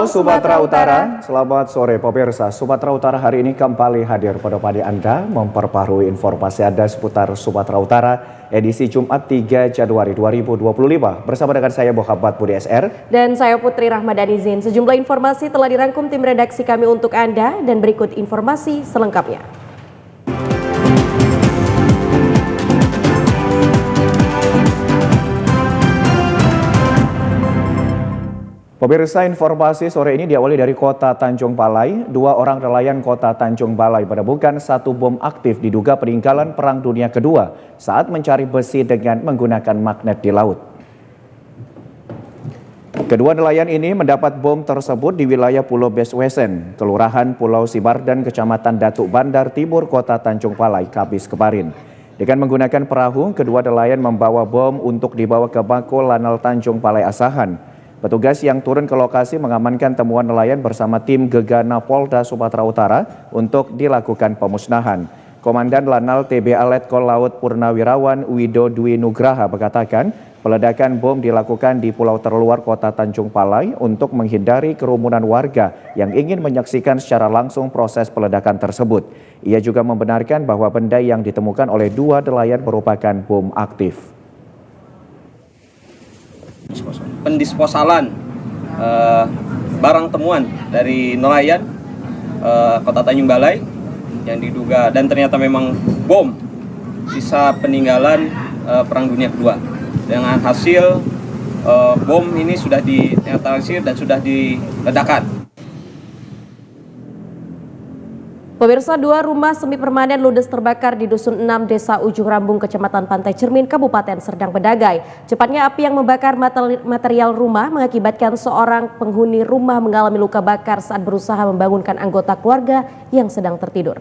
Halo Sumatera Utara, selamat sore pemirsa. Sumatera Utara hari ini kembali hadir pada Anda memperbarui informasi Anda seputar Sumatera Utara edisi Jumat 3 Januari 2025. Bersama dengan saya Muhammad Budi SR dan saya Putri Rahmadani Zin. Sejumlah informasi telah dirangkum tim redaksi kami untuk Anda dan berikut informasi selengkapnya. Pemirsa, informasi sore ini diawali dari kota Tanjung Balai. 2 orang nelayan kota Tanjung Balai menemukan 1 bom aktif diduga peninggalan Perang Dunia Kedua saat mencari besi dengan menggunakan magnet di laut. Kedua nelayan ini mendapat bom tersebut di wilayah Pulau Beswesen, Kelurahan Pulau Sibardan, Kecamatan Datuk Bandar Timur, Kota Tanjung Balai, Kamis kemarin. Dengan menggunakan perahu, kedua nelayan membawa bom untuk dibawa ke Bako Lanal Tanjung Balai Asahan. Petugas yang turun ke lokasi mengamankan temuan nelayan bersama tim Gegana Polda Sumatera Utara untuk dilakukan pemusnahan. Komandan Lanal TBA Letkol Laut Purnawirawan Wido Dwi Nugraha mengatakan peledakan bom dilakukan di pulau terluar kota Tanjung Balai untuk menghindari kerumunan warga yang ingin menyaksikan secara langsung proses peledakan tersebut. Ia juga membenarkan bahwa benda yang ditemukan oleh 2 nelayan merupakan bom aktif. Pendisposalan barang temuan dari nelayan Kota Tanjung Balai yang diduga dan ternyata memang bom sisa peninggalan Perang Dunia Kedua. Dengan hasil bom ini sudah dinetralisir dan sudah diledakkan. Pemirsa, 2 rumah semi permanen ludes terbakar di Dusun 6 Desa Ujung Rambung, Kecamatan Pantai Cermin, Kabupaten Serdang Bedagai. Cepatnya api yang membakar material rumah mengakibatkan seorang penghuni rumah mengalami luka bakar saat berusaha membangunkan anggota keluarga yang sedang tertidur.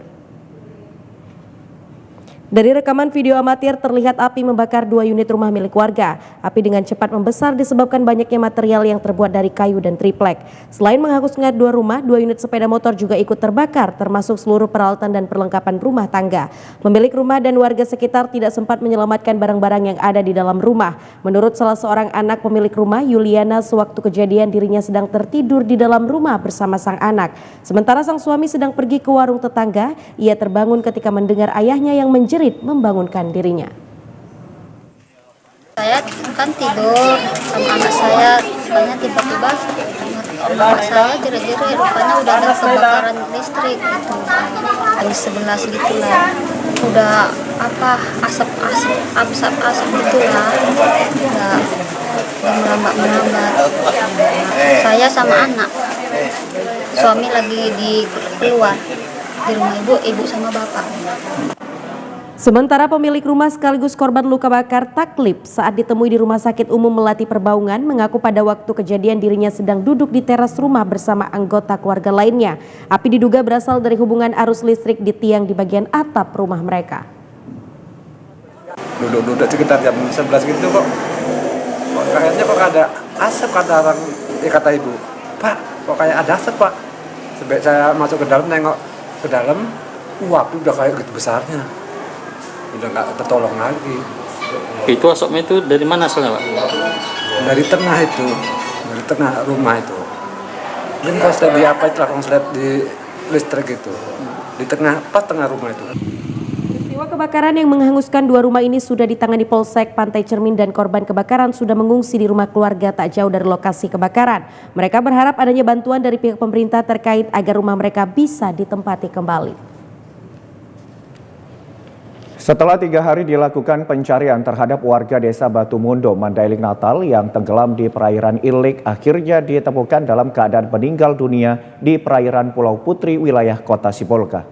Dari rekaman video amatir terlihat api membakar 2 unit rumah milik warga. Api dengan cepat membesar disebabkan banyaknya material yang terbuat dari kayu dan triplek. Selain menghanguskan 2 rumah, 2 unit sepeda motor juga ikut terbakar, termasuk seluruh peralatan dan perlengkapan rumah tangga. Pemilik rumah dan warga sekitar tidak sempat menyelamatkan barang-barang yang ada di dalam rumah. Menurut salah seorang anak pemilik rumah, Yuliana, sewaktu kejadian dirinya sedang tertidur di dalam rumah bersama sang anak. Sementara sang suami sedang pergi ke warung tetangga, ia terbangun ketika mendengar ayahnya yang menjerit membangunkan dirinya. Saya kan tidur sama anak saya, rupanya tiba-tiba anak saya jerit-jerit, rupanya udah ada kebakaran listrik gitu, jam 11 gitulah, udah asap gitulah, udah merambat. Saya sama anak, suami lagi di keluar di rumah ibu sama bapak. Sementara pemilik rumah sekaligus korban luka bakar Taklip saat ditemui di Rumah Sakit Umum Melati Perbaungan mengaku pada waktu kejadian dirinya sedang duduk di teras rumah bersama anggota keluarga lainnya. Api diduga berasal dari hubungan arus listrik di tiang di bagian atap rumah mereka. Duduk sekitar jam 11 gitu kok kayaknya ada asap, kata ibu. Pak, kok kayak ada asap, Pak. Sebab saya masuk ke dalam, nengok ke dalam, api udah kayak gitu besarnya. Udah nggak tertolong lagi. Itu asapnya itu dari mana asalnya, Pak? Dari tengah rumah itu. Mungkin konslet di apa itu, konslet di listrik itu. Di tengah rumah itu. Peristiwa kebakaran yang menghanguskan 2 rumah ini sudah ditangani Polsek Pantai Cermin dan korban kebakaran sudah mengungsi di rumah keluarga tak jauh dari lokasi kebakaran. Mereka berharap adanya bantuan dari pihak pemerintah terkait agar rumah mereka bisa ditempati kembali. Setelah 3 hari dilakukan pencarian terhadap warga desa Batu Mundo, Mandailing Natal yang tenggelam di perairan Ilik akhirnya ditemukan dalam keadaan meninggal dunia di perairan Pulau Putri, wilayah Kota Sibolga.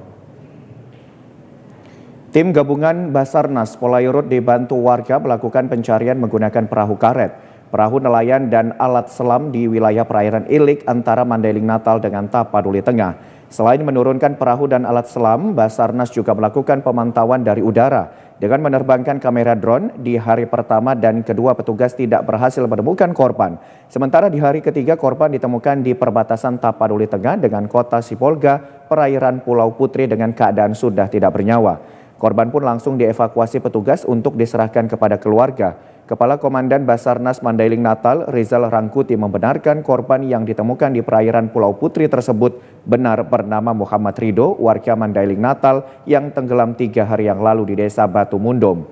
Tim gabungan Basarnas Polairut dibantu warga melakukan pencarian menggunakan perahu karet, perahu nelayan dan alat selam di wilayah perairan Ilik antara Mandailing Natal dengan Tapaduli Tengah. Selain menurunkan perahu dan alat selam, Basarnas juga melakukan pemantauan dari udara dengan menerbangkan kamera drone. Di hari pertama dan kedua petugas tidak berhasil menemukan korban. Sementara di hari ketiga korban ditemukan di perbatasan Tapaduli Tengah dengan Kota Sibolga, perairan Pulau Putri dengan keadaan sudah tidak bernyawa. Korban pun langsung dievakuasi petugas untuk diserahkan kepada keluarga. Kepala Komandan Basarnas Mandailing Natal, Rizal Rangkuti, membenarkan korban yang ditemukan di perairan Pulau Putri tersebut benar bernama Muhammad Rido, warga Mandailing Natal yang tenggelam 3 hari yang lalu di Desa Batu Mundom.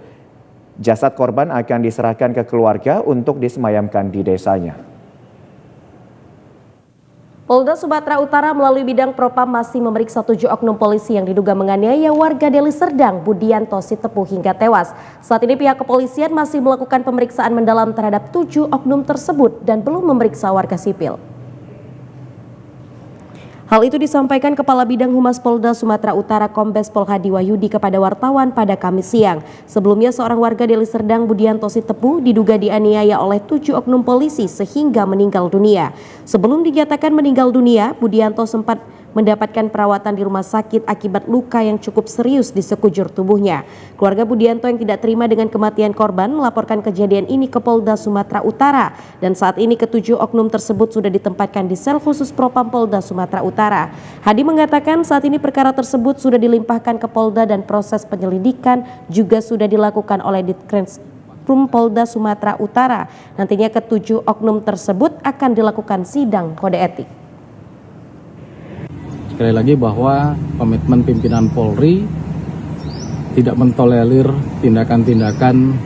Jasad korban akan diserahkan ke keluarga untuk disemayamkan di desanya. Polda Sumatera Utara melalui bidang Propam masih memeriksa 7 oknum polisi yang diduga menganiaya warga Deli Serdang, Budianto Sitepu hingga tewas. Saat ini pihak kepolisian masih melakukan pemeriksaan mendalam terhadap 7 oknum tersebut dan belum memeriksa warga sipil. Hal itu disampaikan Kepala Bidang Humas Polda Sumatera Utara Kombes Pol Hadi Wahyudi kepada wartawan pada Kamis siang. Sebelumnya seorang warga Deli Serdang, Budianto Sitepu, diduga dianiaya oleh 7 oknum polisi sehingga meninggal dunia. Sebelum dinyatakan meninggal dunia, Budianto sempat mendapatkan perawatan di rumah sakit akibat luka yang cukup serius di sekujur tubuhnya. Keluarga Budianto yang tidak terima dengan kematian korban melaporkan kejadian ini ke Polda Sumatera Utara dan saat ini ke-7 oknum tersebut sudah ditempatkan di sel khusus Propam Polda Sumatera Utara. Hadi mengatakan saat ini perkara tersebut sudah dilimpahkan ke Polda dan proses penyelidikan juga sudah dilakukan oleh Ditkrimum Polda Sumatera Utara. Nantinya ke-7 oknum tersebut akan dilakukan sidang kode etik. Sekali lagi bahwa komitmen pimpinan Polri tidak mentolerir tindakan-tindakan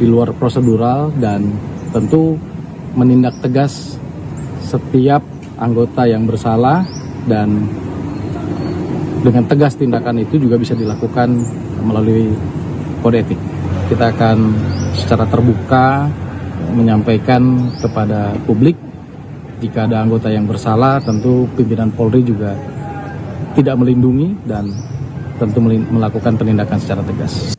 di luar prosedural dan tentu menindak tegas setiap anggota yang bersalah dan dengan tegas tindakan itu juga bisa dilakukan melalui kode etik. Kita akan secara terbuka menyampaikan kepada publik jika ada anggota yang bersalah, tentu pimpinan Polri juga tidak melindungi dan tentu melakukan penindakan secara tegas.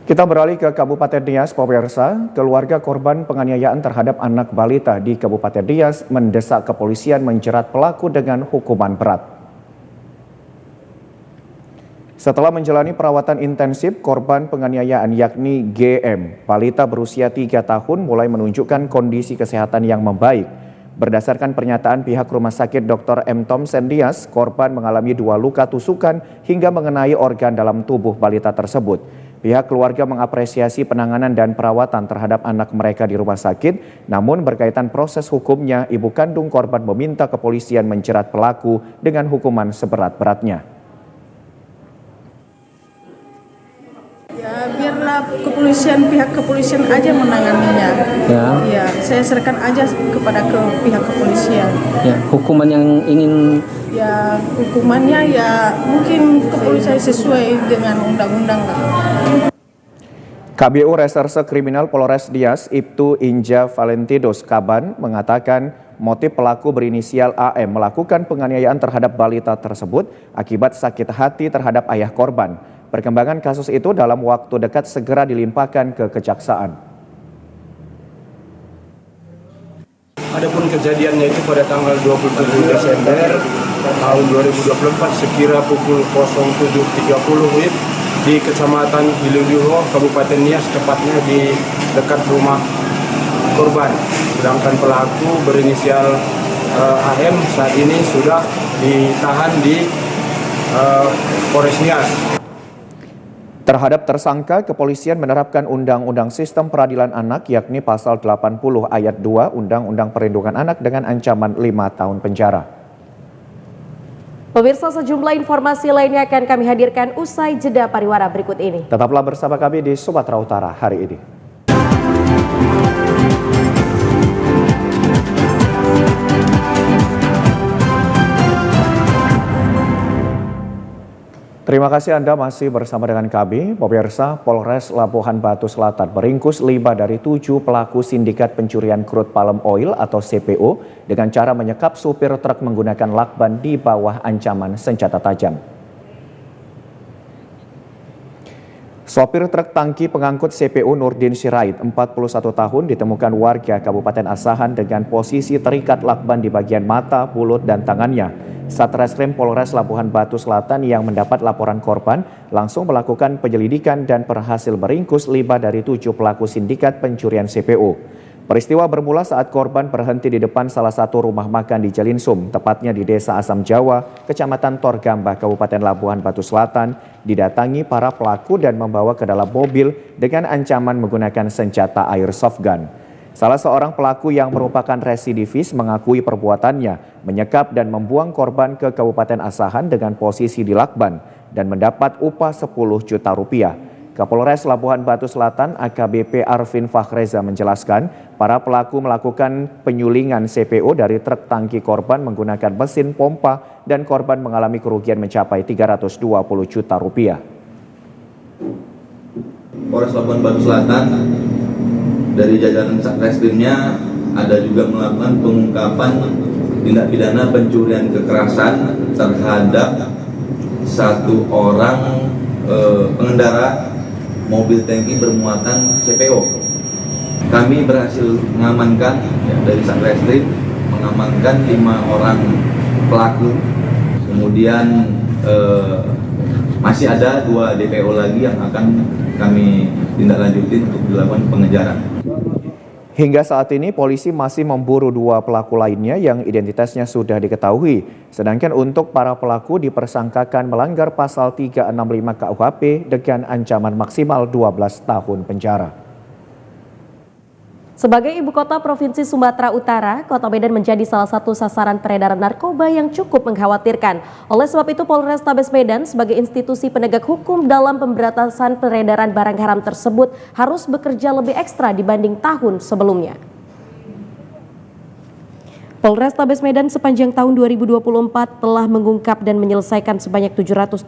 Kita beralih ke Kabupaten Nias, pemirsa. Keluarga korban penganiayaan terhadap anak balita di Kabupaten Nias mendesak kepolisian menjerat pelaku dengan hukuman berat. Setelah menjalani perawatan intensif, korban penganiayaan yakni GM, balita berusia 3 tahun mulai menunjukkan kondisi kesehatan yang membaik. Berdasarkan pernyataan pihak Rumah Sakit Dr. M. Thompson Nias, korban mengalami 2 luka tusukan hingga mengenai organ dalam tubuh balita tersebut. Pihak keluarga mengapresiasi penanganan dan perawatan terhadap anak mereka di rumah sakit, namun berkaitan proses hukumnya, ibu kandung korban meminta kepolisian menjerat pelaku dengan hukuman seberat-beratnya. Ya, biarlah pihak kepolisian aja menanganinya. Ya, saya serahkan aja kepada pihak kepolisian. Ya, hukuman yang ingin. Ya, hukumannya ya mungkin kepolisian sesuai dengan undang-undang lah. KBU Reserse Kriminal Polres Nias, Ibtu Inja Valentidos Kaban mengatakan motif pelaku berinisial AM melakukan penganiayaan terhadap balita tersebut akibat sakit hati terhadap ayah korban. Perkembangan kasus itu dalam waktu dekat segera dilimpahkan ke kejaksaan. Adapun kejadiannya itu pada tanggal 27 Desember tahun 2024 sekira pukul 07.30 WIB di Kecamatan Hiluliho, Kabupaten Nias, tepatnya di dekat rumah korban. Sedangkan pelaku berinisial AM saat ini sudah ditahan di Polres Nias. Terhadap tersangka, kepolisian menerapkan Undang-Undang Sistem Peradilan Anak yakni Pasal 80 Ayat 2 Undang-Undang Perlindungan Anak dengan ancaman 5 tahun penjara. Pemirsa, sejumlah informasi lainnya akan kami hadirkan usai jeda pariwara berikut ini. Tetaplah bersama kami di Sumatera Utara hari ini. Terima kasih Anda masih bersama dengan kami. Pemirsa, Polres Labuhan Batu Selatan meringkus 5 dari 7 pelaku sindikat pencurian crude palm oil atau CPO dengan cara menyekap supir truk menggunakan lakban di bawah ancaman senjata tajam. Sopir truk tangki pengangkut CPO Nurdin Sirait, 41 tahun, ditemukan warga Kabupaten Asahan dengan posisi terikat lakban di bagian mata, mulut, dan tangannya. Satreskrim Polres Labuhan Batu Selatan yang mendapat laporan korban langsung melakukan penyelidikan dan berhasil meringkus 5 dari 7 pelaku sindikat pencurian CPO. Peristiwa bermula saat korban berhenti di depan salah satu rumah makan di Jalinsum, tepatnya di Desa Asam Jawa, Kecamatan Torgambah, Kabupaten Labuhan Batu Selatan, didatangi para pelaku dan membawa ke dalam mobil dengan ancaman menggunakan senjata airsoft gun. Salah seorang pelaku yang merupakan residivis mengakui perbuatannya, menyekap dan membuang korban ke Kabupaten Asahan dengan posisi di lakban dan mendapat upah 10 juta rupiah. Kapolres Labuhan Batu Selatan AKBP Arvin Fakhreza menjelaskan, para pelaku melakukan penyulingan CPO dari truk tangki korban menggunakan mesin pompa dan korban mengalami kerugian mencapai 320 juta rupiah. Polres Labuhan Batu Selatan dari jajaran Satreskrimnya ada juga melakukan pengungkapan tindak pidana pencurian kekerasan terhadap satu orang pengendara mobil tangki bermuatan CPO. Kami berhasil mengamankan dari Satreskrim mengamankan 5 orang pelaku. Kemudian masih ada 2 DPO lagi yang akan kami tindak lanjutin untuk dilakukan pengejaran. Hingga saat ini polisi masih memburu 2 pelaku lainnya yang identitasnya sudah diketahui. Sedangkan untuk para pelaku dipersangkakan melanggar pasal 365 KUHP dengan ancaman maksimal 12 tahun penjara. Sebagai ibu kota Provinsi Sumatera Utara, Kota Medan menjadi salah satu sasaran peredaran narkoba yang cukup mengkhawatirkan. Oleh sebab itu, Polrestabes Medan sebagai institusi penegak hukum dalam pemberantasan peredaran barang haram tersebut harus bekerja lebih ekstra dibanding tahun sebelumnya. Polrestabes Medan sepanjang tahun 2024 telah mengungkap dan menyelesaikan sebanyak 780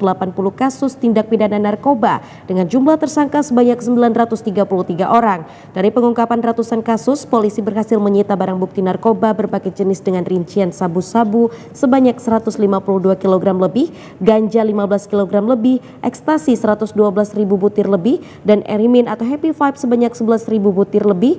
kasus tindak pidana narkoba dengan jumlah tersangka sebanyak 933 orang. Dari pengungkapan ratusan kasus, polisi berhasil menyita barang bukti narkoba berbagai jenis dengan rincian sabu-sabu sebanyak 152 kg lebih, ganja 15 kg lebih, ekstasi 112.000 butir lebih, dan erimin atau happy vibe sebanyak 11.000 butir lebih.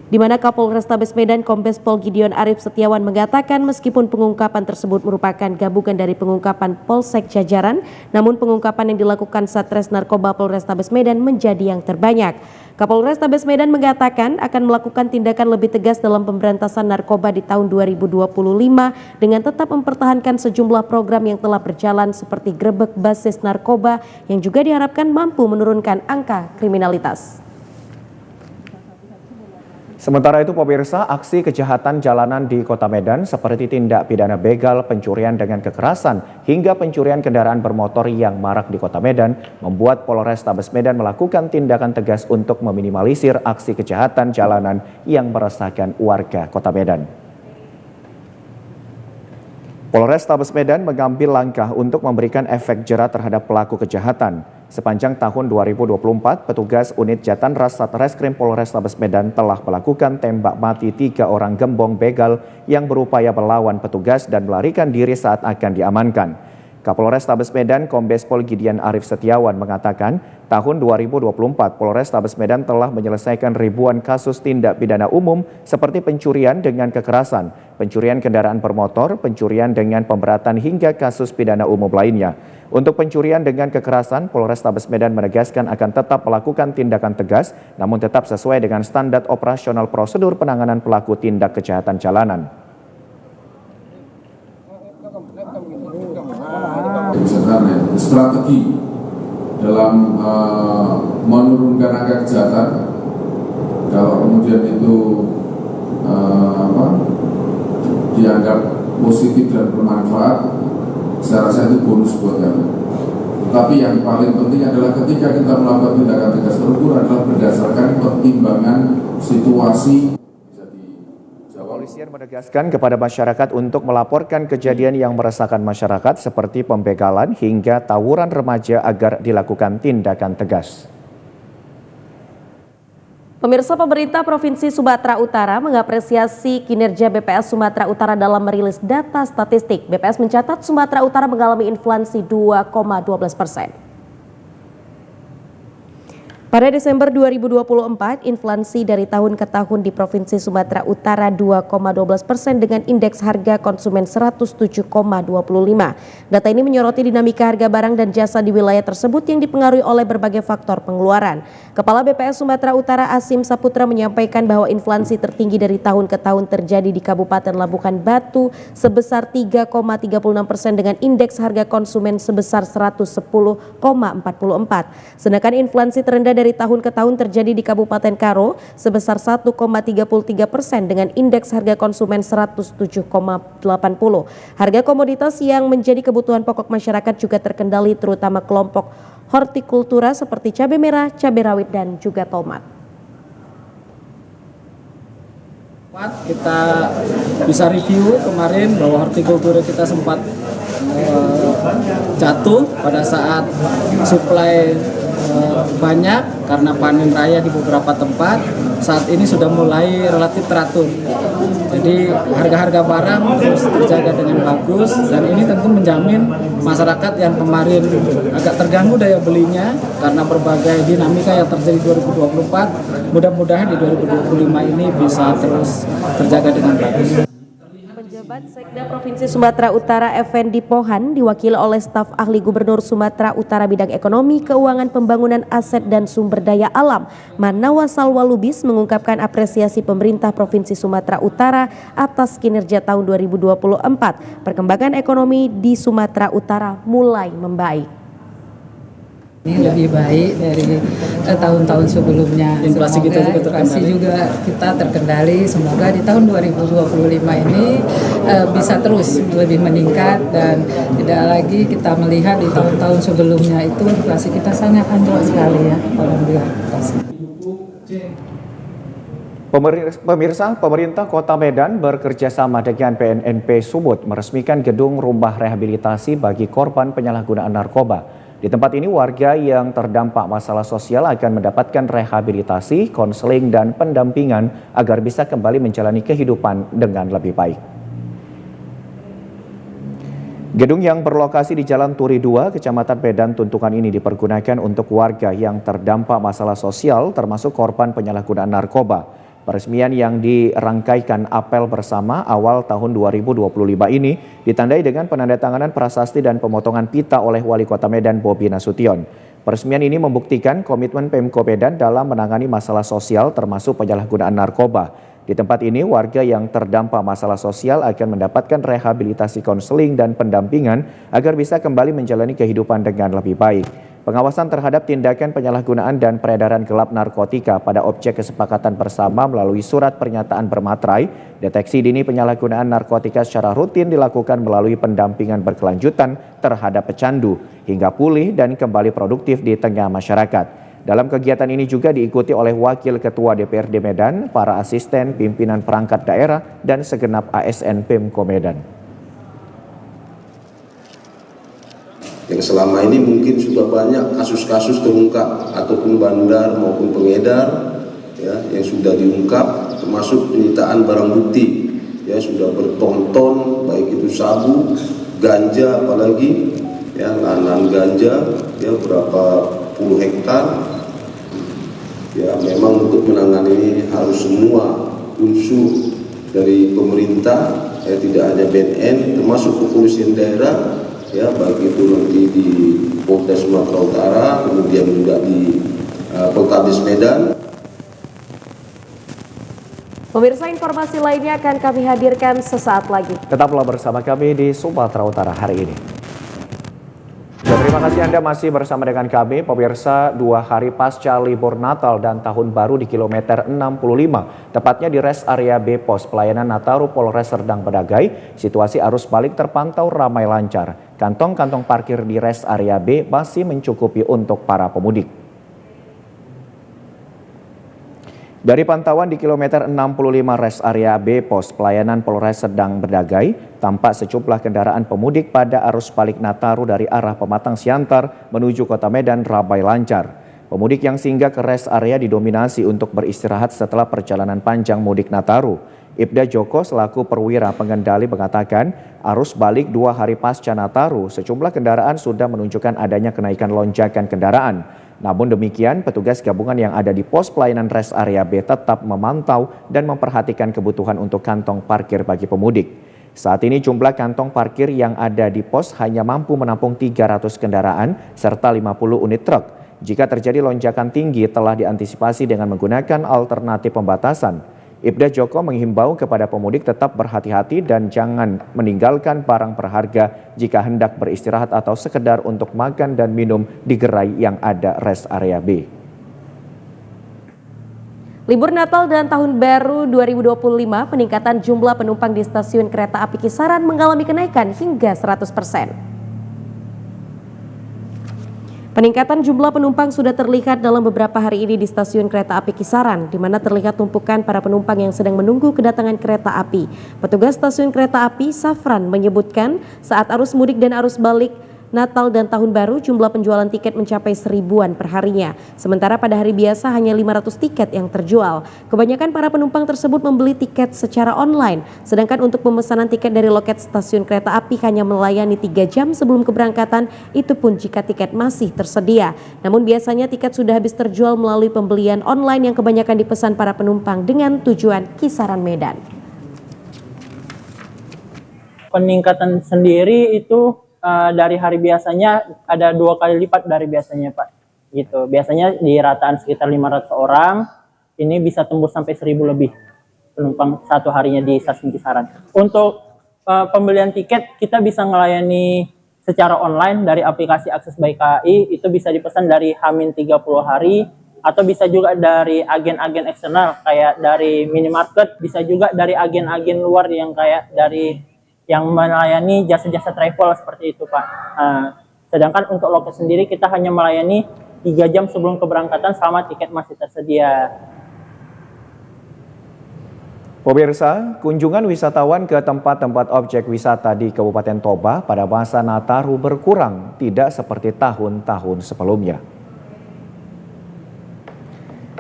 Di mana Kapolrestabes Medan Kombes Pol Gideon Arif Setiawan mengatakan meskipun pengungkapan tersebut merupakan gabungan dari pengungkapan Polsek Jajaran, namun pengungkapan yang dilakukan Satres Narkoba Polrestabes Medan menjadi yang terbanyak. Kapolrestabes Medan mengatakan akan melakukan tindakan lebih tegas dalam pemberantasan narkoba di tahun 2025 dengan tetap mempertahankan sejumlah program yang telah berjalan seperti grebek basis narkoba yang juga diharapkan mampu menurunkan angka kriminalitas. Sementara itu pemirsa, aksi kejahatan jalanan di Kota Medan seperti tindak pidana begal, pencurian dengan kekerasan, hingga pencurian kendaraan bermotor yang marak di Kota Medan membuat Polrestabes Medan melakukan tindakan tegas untuk meminimalisir aksi kejahatan jalanan yang meresahkan warga Kota Medan. Polrestabes Medan mengambil langkah untuk memberikan efek jera terhadap pelaku kejahatan. Sepanjang tahun 2024, petugas unit Jatanras Satreskrim Polrestabes Medan telah melakukan tembak mati 3 orang gembong begal yang berupaya melawan petugas dan melarikan diri saat akan diamankan. Kapolrestabes Medan Kombes Pol Gideon Arif Setiawan mengatakan, tahun 2024 Polrestabes Medan telah menyelesaikan ribuan kasus tindak pidana umum seperti pencurian dengan kekerasan, pencurian kendaraan bermotor, pencurian dengan pemberatan hingga kasus pidana umum lainnya. Untuk pencurian dengan kekerasan, Polrestabes Medan menegaskan akan tetap melakukan tindakan tegas, namun tetap sesuai dengan standar operasional prosedur penanganan pelaku tindak kejahatan jalanan. Strategi dalam menurunkan angka kejahatan, kalau kemudian itu dianggap positif dan bermanfaat, saya rasa itu bonus buat kami. Tapi yang paling penting adalah ketika kita melakukan tindakan tegas terukur adalah berdasarkan pertimbangan situasi. Polisian menegaskan kepada masyarakat untuk melaporkan kejadian yang meresahkan masyarakat seperti pembegalan hingga tawuran remaja agar dilakukan tindakan tegas. Pemirsa, pemerintah Provinsi Sumatera Utara mengapresiasi kinerja BPS Sumatera Utara dalam merilis data statistik. BPS mencatat Sumatera Utara mengalami inflasi 2,12%. Pada Desember 2024, inflasi dari tahun ke tahun di Provinsi Sumatera Utara 2,12% dengan indeks harga konsumen 107,25. Data ini menyoroti dinamika harga barang dan jasa di wilayah tersebut yang dipengaruhi oleh berbagai faktor pengeluaran. Kepala BPS Sumatera Utara Asim Saputra menyampaikan bahwa inflasi tertinggi dari tahun ke tahun terjadi di Kabupaten Labuhan Batu sebesar 3,36% dengan indeks harga konsumen sebesar 110,44. Sedangkan inflasi terendah dari tahun ke tahun terjadi di Kabupaten Karo sebesar 1,33% dengan indeks harga konsumen 107,80. Harga komoditas yang menjadi kebutuhan pokok masyarakat juga terkendali terutama kelompok hortikultura seperti cabai merah, cabai rawit dan juga tomat. Kita bisa review kemarin bahwa hortikultura kita sempat jatuh pada saat suplai banyak karena panen raya di beberapa tempat. Saat ini sudah mulai relatif teratur. Jadi harga-harga barang terus terjaga dengan bagus dan ini tentu menjamin masyarakat yang kemarin agak terganggu daya belinya karena berbagai dinamika yang terjadi 2024, mudah-mudahan di 2025 ini bisa terus terjaga dengan bagus. Pejabat Sekda Provinsi Sumatera Utara Effendi Pohan diwakili oleh staf ahli Gubernur Sumatera Utara bidang ekonomi, keuangan, pembangunan aset dan sumber daya alam Manawa Salwa Lubis mengungkapkan apresiasi pemerintah Provinsi Sumatera Utara atas kinerja tahun 2024. Perkembangan ekonomi di Sumatera Utara mulai membaik. Ini lebih baik dari tahun-tahun sebelumnya. Inflasi kita juga terkendali. Kita terkendali. Semoga di tahun 2025 ini bisa terus lebih meningkat dan tidak lagi kita melihat di tahun-tahun sebelumnya itu inflasi kita sangat anjlok sekali ya. Alhamdulillah. Pemirsa, pemerintah Kota Medan bekerja sama dengan BNNP Sumut meresmikan gedung rumah rehabilitasi bagi korban penyalahgunaan narkoba. Di tempat ini warga yang terdampak masalah sosial akan mendapatkan rehabilitasi, konseling, dan pendampingan agar bisa kembali menjalani kehidupan dengan lebih baik. Gedung yang berlokasi di Jalan Turi 2, Kecamatan Medan Tuntungan ini dipergunakan untuk warga yang terdampak masalah sosial termasuk korban penyalahgunaan narkoba. Peresmian yang dirangkaikan apel bersama awal tahun 2025 ini ditandai dengan penandatanganan prasasti dan pemotongan pita oleh Wali Kota Medan Bobi Nasution. Peresmian ini membuktikan komitmen Pemko Medan dalam menangani masalah sosial termasuk penyalahgunaan narkoba. Di tempat ini warga yang terdampak masalah sosial akan mendapatkan rehabilitasi konseling dan pendampingan agar bisa kembali menjalani kehidupan dengan lebih baik. Pengawasan terhadap tindakan penyalahgunaan dan peredaran gelap narkotika pada objek kesepakatan bersama melalui surat pernyataan bermaterai, deteksi dini penyalahgunaan narkotika secara rutin dilakukan melalui pendampingan berkelanjutan terhadap pecandu hingga pulih dan kembali produktif di tengah masyarakat. Dalam kegiatan ini juga diikuti oleh Wakil Ketua DPRD Medan, para asisten pimpinan perangkat daerah, dan segenap ASN Pemko Medan. Yang selama ini mungkin sudah banyak kasus-kasus terungkap ataupun bandar maupun pengedar ya, yang sudah diungkap termasuk penyitaan barang bukti ya sudah bertonton baik itu sabu, ganja apalagi ya lahan ganja ya berapa puluh hektar ya memang untuk menangani ini harus semua unsur dari pemerintah ya tidak hanya BNN termasuk kepolisian daerah ya baik itu nanti di Polda Sumatera Utara kemudian juga di Poltabes Medan. Pemirsa, informasi lainnya akan kami hadirkan sesaat lagi. Tetaplah bersama kami di Sumatera Utara hari ini. Dan terima kasih Anda masih bersama dengan kami, pemirsa. 2 hari pasca libur Natal dan Tahun Baru di kilometer 65, tepatnya di rest area B Pos Pelayanan Nataru Polres Serdang Bedagai, situasi arus balik terpantau ramai lancar. Kantong-kantong parkir di rest area B masih mencukupi untuk para pemudik. Dari pantauan di kilometer 65 rest area B Pos Pelayanan Polres Serdang Bedagai, tampak sejumlah kendaraan pemudik pada arus balik Nataru dari arah Pematang Siantar menuju Kota Medan ramai lancar. Pemudik yang singgah ke rest area didominasi untuk beristirahat setelah perjalanan panjang mudik Nataru. Ibda Joko selaku perwira pengendali mengatakan arus balik 2 hari pasca Nataru sejumlah kendaraan sudah menunjukkan adanya kenaikan lonjakan kendaraan. Namun demikian, petugas gabungan yang ada di pos pelayanan rest area B tetap memantau dan memperhatikan kebutuhan untuk kantong parkir bagi pemudik. Saat ini jumlah kantong parkir yang ada di pos hanya mampu menampung 300 kendaraan serta 50 unit truk. Jika terjadi lonjakan tinggi telah diantisipasi dengan menggunakan alternatif pembatasan. Ibda Joko menghimbau kepada pemudik tetap berhati-hati dan jangan meninggalkan barang berharga jika hendak beristirahat atau sekedar untuk makan dan minum di gerai yang ada rest area B. Libur Natal dan Tahun Baru 2025, peningkatan jumlah penumpang di stasiun kereta api Kisaran mengalami kenaikan hingga 100%. Peningkatan jumlah penumpang sudah terlihat dalam beberapa hari ini di stasiun kereta api Kisaran, di mana terlihat tumpukan para penumpang yang sedang menunggu kedatangan kereta api. Petugas stasiun kereta api Safran menyebutkan saat arus mudik dan arus balik Natal dan Tahun Baru jumlah penjualan tiket mencapai 1000-an per harinya. Sementara pada hari biasa hanya 500 tiket yang terjual. Kebanyakan para penumpang tersebut membeli tiket secara online. Sedangkan untuk pemesanan tiket dari loket stasiun kereta api hanya melayani 3 jam sebelum keberangkatan, itu pun jika tiket masih tersedia. Namun biasanya tiket sudah habis terjual melalui pembelian online yang kebanyakan dipesan para penumpang dengan tujuan Kisaran Medan. Peningkatan sendiri itu dari hari biasanya ada 2 kali lipat dari biasanya, Pak. Gitu. Biasanya di rataan sekitar 500 orang, ini bisa tembus sampai 1000 lebih penumpang satu harinya di stasiun Kisaran. Untuk pembelian tiket kita bisa melayani secara online dari aplikasi Akses by KAI, itu bisa dipesan dari H-30 hari atau bisa juga dari agen-agen eksternal kayak dari minimarket, bisa juga dari agen-agen luar yang kayak dari yang melayani jasa-jasa travel seperti itu, Pak. Sedangkan untuk loket sendiri kita hanya melayani 3 jam sebelum keberangkatan selama tiket masih tersedia. Pemirsa, kunjungan wisatawan ke tempat-tempat objek wisata di Kabupaten Toba pada masa Nataru berkurang, tidak seperti tahun-tahun sebelumnya.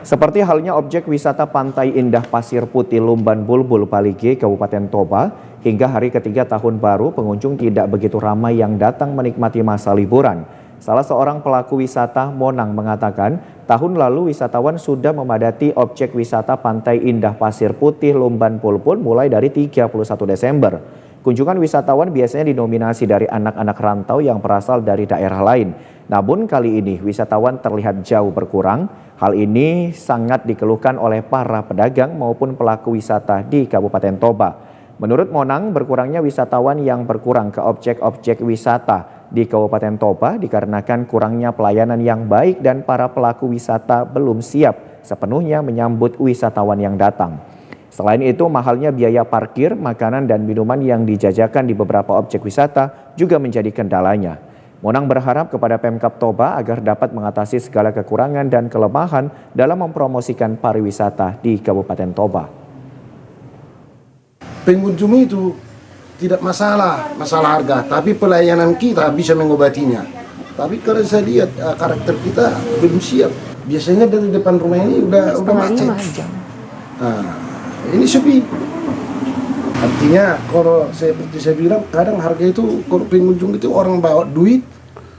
Seperti halnya objek wisata Pantai Indah Pasir Putih Lumban Bulbul Balige, Kabupaten Toba, hingga hari ketiga tahun baru pengunjung tidak begitu ramai yang datang menikmati masa liburan. Salah seorang pelaku wisata, Monang, mengatakan tahun lalu wisatawan sudah memadati objek wisata Pantai Indah Pasir Putih Lumban Bulbul mulai dari 31 Desember. Kunjungan wisatawan biasanya didominasi dari anak-anak rantau yang berasal dari daerah lain. Namun kali ini wisatawan terlihat jauh berkurang. Hal ini sangat dikeluhkan oleh para pedagang maupun pelaku wisata di Kabupaten Toba. Menurut Monang, berkurangnya wisatawan yang berkurang ke objek-objek wisata di Kabupaten Toba dikarenakan kurangnya pelayanan yang baik dan para pelaku wisata belum siap sepenuhnya menyambut wisatawan yang datang. Selain itu, mahalnya biaya parkir, makanan dan minuman yang dijajakan di beberapa objek wisata juga menjadi kendalanya. Monang berharap kepada Pemkab Toba agar dapat mengatasi segala kekurangan dan kelemahan dalam mempromosikan pariwisata di Kabupaten Toba. Pengunjung itu tidak masalah harga, tapi pelayanan kita bisa mengobatinya. Tapi kalau saya lihat karakter kita belum siap. Biasanya dari depan rumah ini udah macet. Ini sepi. Artinya kalau seperti saya bilang, kadang harga itu kalau pengunjung itu orang bawa duit.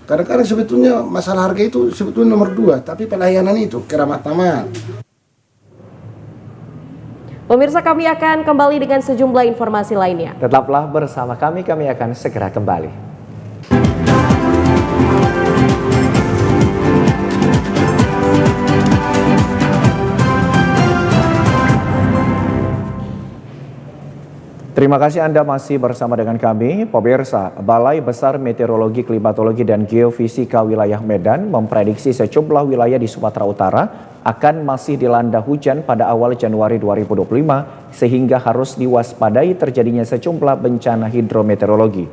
Kadang-kadang sebetulnya masalah harga itu sebetulnya nomor 2, tapi pelayanan itu keramat-tamat. Pemirsa, kami akan kembali dengan sejumlah informasi lainnya. Tetaplah bersama kami akan segera kembali. Terima kasih Anda masih bersama dengan kami. Pemirsa, Balai Besar Meteorologi, Klimatologi dan Geofisika Wilayah Medan memprediksi sejumlah wilayah di Sumatera Utara akan masih dilanda hujan pada awal Januari 2025 sehingga harus diwaspadai terjadinya sejumlah bencana hidrometeorologi.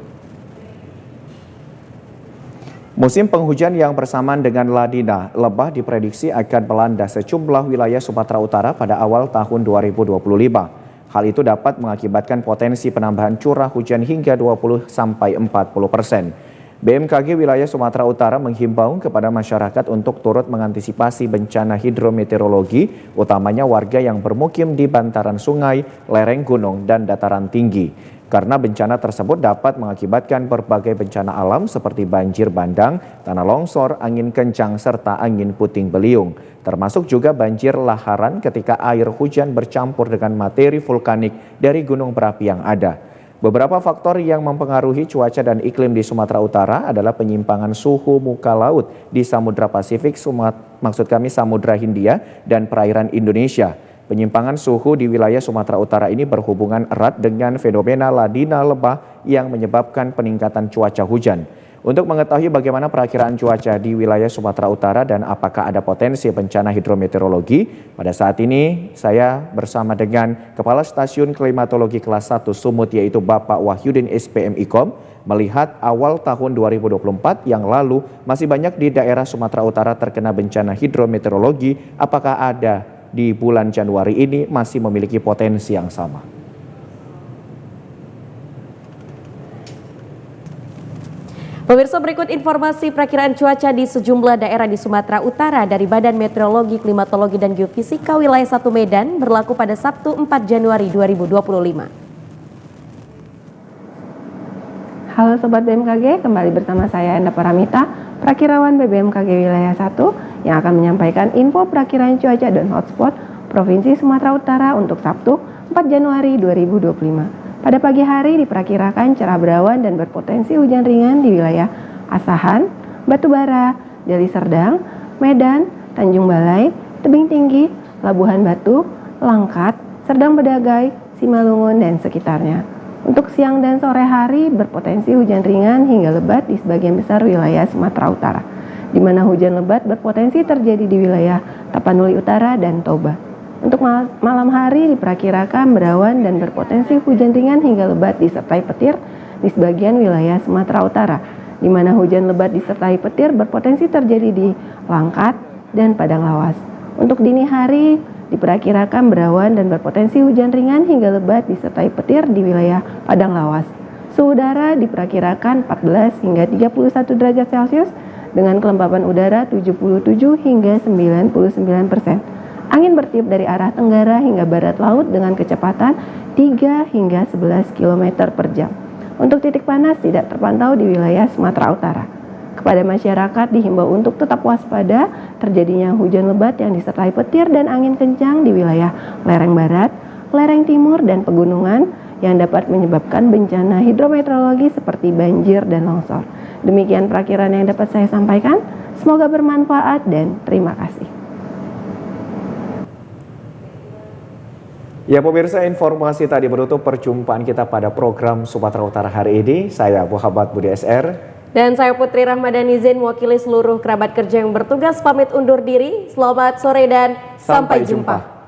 Musim penghujan yang bersamaan dengan La Nina, Lebah diprediksi akan melanda sejumlah wilayah Sumatera Utara pada awal tahun 2025. Hal itu dapat mengakibatkan potensi penambahan curah hujan hingga 20-40%. BMKG wilayah Sumatera Utara menghimbau kepada masyarakat untuk turut mengantisipasi bencana hidrometeorologi, utamanya warga yang bermukim di bantaran sungai, lereng gunung, dan dataran tinggi. Karena bencana tersebut dapat mengakibatkan berbagai bencana alam seperti banjir bandang, tanah longsor, angin kencang, serta angin puting beliung. Termasuk juga banjir laharan ketika air hujan bercampur dengan materi vulkanik dari gunung berapi yang ada. Beberapa faktor yang mempengaruhi cuaca dan iklim di Sumatera Utara adalah penyimpangan suhu muka laut di Samudra Pasifik, Samudra Hindia, dan perairan Indonesia. Penyimpangan suhu di wilayah Sumatera Utara ini berhubungan erat dengan fenomena La Nina lebah yang menyebabkan peningkatan cuaca hujan. Untuk mengetahui bagaimana perakiraan cuaca di wilayah Sumatera Utara dan apakah ada potensi bencana hidrometeorologi, pada saat ini saya bersama dengan Kepala Stasiun Klimatologi Kelas 1 Sumut yaitu Bapak Wahyudin SPM Ikom, melihat awal tahun 2024 yang lalu masih banyak di daerah Sumatera Utara terkena bencana hidrometeorologi, apakah ada di bulan Januari ini masih memiliki potensi yang sama? Pemirsa, berikut informasi perakiraan cuaca di sejumlah daerah di Sumatera Utara dari Badan Meteorologi, Klimatologi, dan Geofisika Wilayah 1 Medan berlaku pada Sabtu 4 Januari 2025. Halo Sobat BMKG, kembali bersama saya Enda Paramita, Prakirawan BBMKG Wilayah 1 yang akan menyampaikan info perakiraan cuaca dan hotspot Provinsi Sumatera Utara untuk Sabtu 4 Januari 2025. Pada pagi hari diperkirakan cerah berawan dan berpotensi hujan ringan di wilayah Asahan, Batubara, Deli Serdang, Medan, Tanjung Balai, Tebing Tinggi, Labuhan Batu, Langkat, Serdang Bedagai, Simalungun, dan sekitarnya. Untuk siang dan sore hari berpotensi hujan ringan hingga lebat di sebagian besar wilayah Sumatera Utara, di mana hujan lebat berpotensi terjadi di wilayah Tapanuli Utara dan Toba. Untuk malam hari diperkirakan berawan dan berpotensi hujan ringan hingga lebat disertai petir di sebagian wilayah Sumatera Utara, di mana hujan lebat disertai petir berpotensi terjadi di Langkat dan Padang Lawas. Untuk dini hari diperkirakan berawan dan berpotensi hujan ringan hingga lebat disertai petir di wilayah Padang Lawas. Suhu udara diperkirakan 14 hingga 31 derajat Celcius dengan kelembapan udara 77 hingga 99%. Angin bertiup dari arah tenggara hingga barat laut dengan kecepatan 3 hingga 11 km per jam. Untuk titik panas tidak terpantau di wilayah Sumatera Utara. Kepada masyarakat dihimbau untuk tetap waspada terjadinya hujan lebat yang disertai petir dan angin kencang di wilayah lereng barat, lereng timur, dan pegunungan yang dapat menyebabkan bencana hidrometeorologi seperti banjir dan longsor. Demikian perakiraan yang dapat saya sampaikan. Semoga bermanfaat dan terima kasih. Ya pemirsa, informasi tadi menutup perjumpaan kita pada program Sumatera Utara hari ini. Saya Muhammad Budi SR. Dan saya Putri Rahmadani Zain, mewakili seluruh kerabat kerja yang bertugas pamit undur diri. Selamat sore dan sampai jumpa.